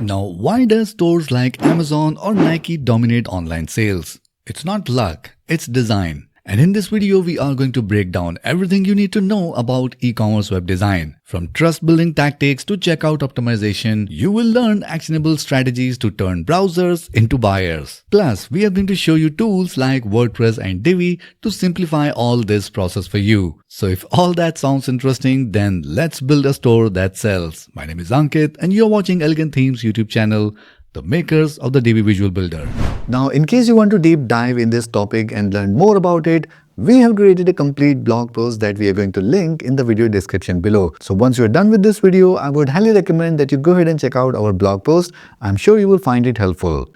Now, why does stores like Amazon or Nike dominate online sales? It's not luck, it's design. And in this video, we are going to break down everything you need to know about e-commerce web design. From trust building tactics to checkout optimization, you will learn actionable strategies to turn browsers into buyers. Plus, we are going to show you tools like WordPress and Divi to simplify all this process for you. So if all that sounds interesting, then let's build a store that sells. My name is Ankit and you're watching Elegant Themes YouTube channel, the makers of the Divi Visual Builder. Now, in case you want to deep dive in this topic and learn more about it, we have created a complete blog post that we are going to link in the video description below. So once you're done with this video, I would highly recommend that you go ahead and check out our blog post. I'm sure you will find it helpful.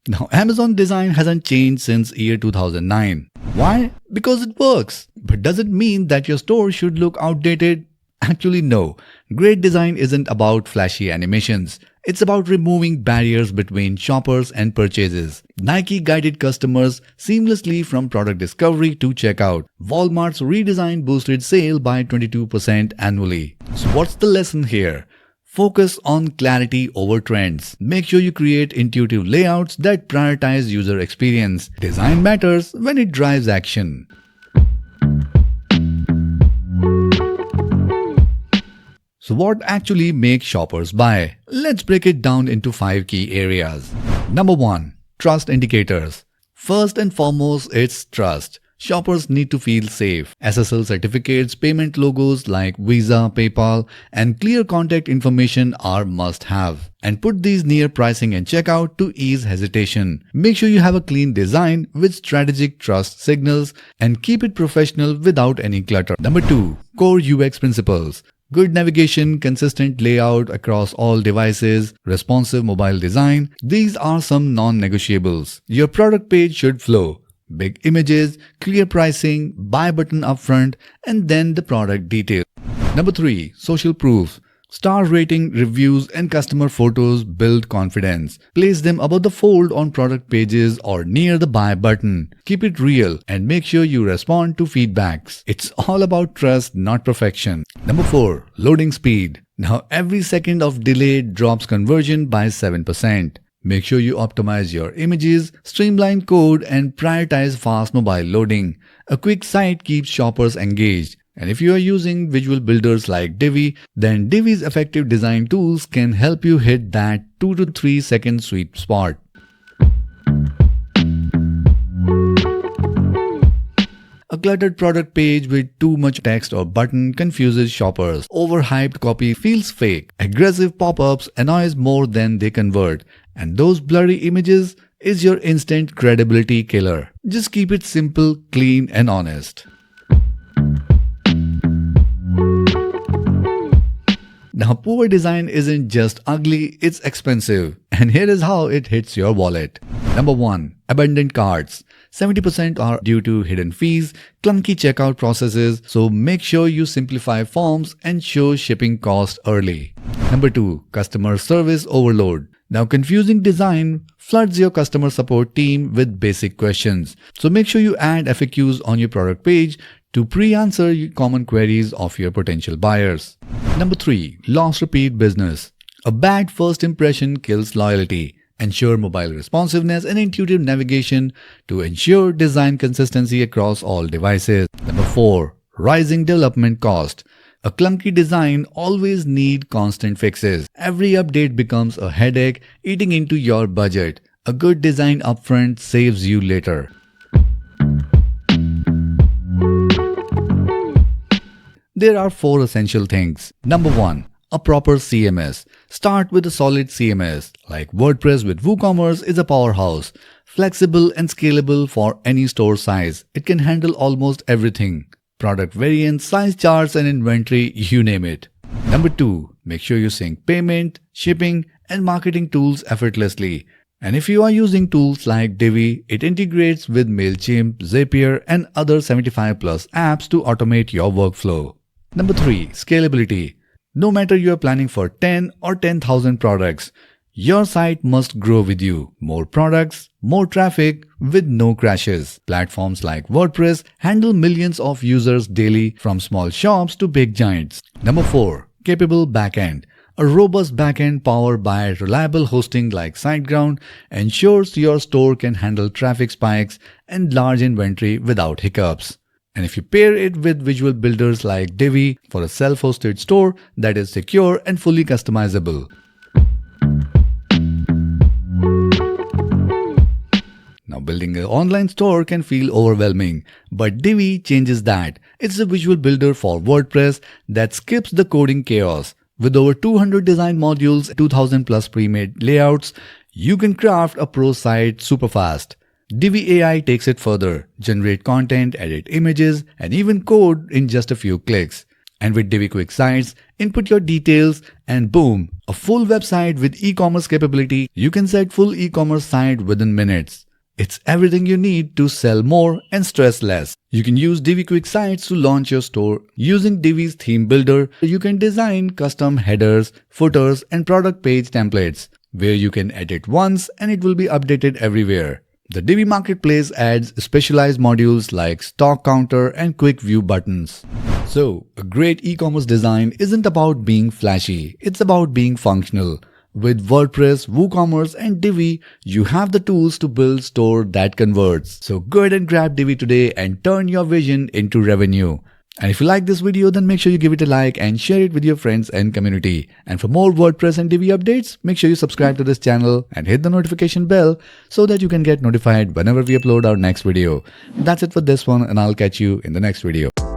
Now, Amazon design hasn't changed since year 2009. Why? Because it works. But does it mean that your store should look outdated? Actually, no. Great design isn't about flashy animations. It's about removing barriers between shoppers and purchases. Nike guided customers seamlessly from product discovery to checkout. Walmart's redesign boosted sale by 22% annually. So what's the lesson here? Focus on clarity over trends. Make sure you create intuitive layouts that prioritize user experience. Design matters when it drives action. So what actually makes shoppers buy? Let's break it down into 5 key areas. Number 1. Trust indicators. First and foremost, it's trust. Shoppers need to feel safe. SSL certificates, payment logos like Visa, PayPal, and clear contact information are must-have. And put these near pricing and checkout to ease hesitation. Make sure you have a clean design with strategic trust signals and keep it professional without any clutter. Number 2. Core UX principles. Good navigation, consistent layout across all devices, responsive mobile design. These are some non-negotiables. Your product page should flow. Big images, clear pricing, buy button upfront, and then the product details. Number 3. Social proof. Star rating, reviews, and customer photos build confidence. Place them above the fold on product pages or near the buy button. Keep it real and make sure you respond to feedbacks. It's all about trust, not perfection. Number 4. Loading speed. Now, every second of delay drops conversion by 7%. Make sure you optimize your images, streamline code, and prioritize fast mobile loading. A quick site keeps shoppers engaged. And if you are using visual builders like Divi, then Divi's effective design tools can help you hit that 2 to 3 second sweet spot. A cluttered product page with too much text or button confuses shoppers. Overhyped copy feels fake. Aggressive pop-ups annoys more than they convert. And those blurry images is your instant credibility killer. Just keep it simple, clean, and honest. Now, poor design isn't just ugly, it's expensive. And here is how it hits your wallet. Number 1. Abandoned carts. 70% are due to hidden fees, clunky checkout processes, so make sure you simplify forms and show shipping costs early. Number 2. Customer service overload. Now, confusing design floods your customer support team with basic questions. So make sure you add FAQs on your product page to pre-answer common queries of your potential buyers. Number 3. Lost repeat business. A bad first impression kills loyalty. Ensure mobile responsiveness and intuitive navigation to ensure design consistency across all devices. Number 4. Rising development cost. A clunky design always needs constant fixes. Every update becomes a headache, eating into your budget. A good design upfront saves you later. There are 4 essential things. Number 1. A proper CMS. Start with a solid CMS. Like WordPress with WooCommerce is a powerhouse. Flexible and scalable for any store size. It can handle almost everything. Product variants, size charts, and inventory, you name it. Number 2. Make sure you sync payment, shipping, and marketing tools effortlessly. And if you are using tools like Divi, it integrates with MailChimp, Zapier, and other 75+ apps to automate your workflow. Number 3. Scalability. No matter you are planning for 10 or 10,000 products, Your site must grow with you. More products, more traffic with no crashes. Platforms like WordPress handle millions of users daily from small shops to big giants. Number 4. Capable backend. A robust backend powered by reliable hosting like SiteGround ensures your store can handle traffic spikes and large inventory without hiccups. And if you pair it with visual builders like Divi for a self-hosted store that is secure and fully customizable. Now, building an online store can feel overwhelming, but Divi changes that. It's a visual builder for WordPress that skips the coding chaos. With over 200 design modules, 2000 plus pre-made layouts, you can craft a pro site super fast. Divi AI takes it further, generate content, edit images, and even code in just a few clicks. And with Divi Quick Sites, input your details and boom, a full website with e-commerce capability. You can set full e-commerce site within minutes. It's everything you need to sell more and stress less. You can use Divi Quick Sites to launch your store. Using Divi's theme builder, you can design custom headers, footers, and product page templates, where you can edit once and it will be updated everywhere. The Divi Marketplace adds specialized modules like stock counter and quick view buttons. So, a great e-commerce design isn't about being flashy, it's about being functional. With WordPress, WooCommerce and Divi, you have the tools to build store that converts. So go ahead and grab Divi today and turn your vision into revenue. And if you like this video, then make sure you give it a like and share it with your friends and community. And for more WordPress and Divi updates, make sure you subscribe to this channel and hit the notification bell so that you can get notified whenever we upload our next video. That's it for this one, and I'll catch you in the next video.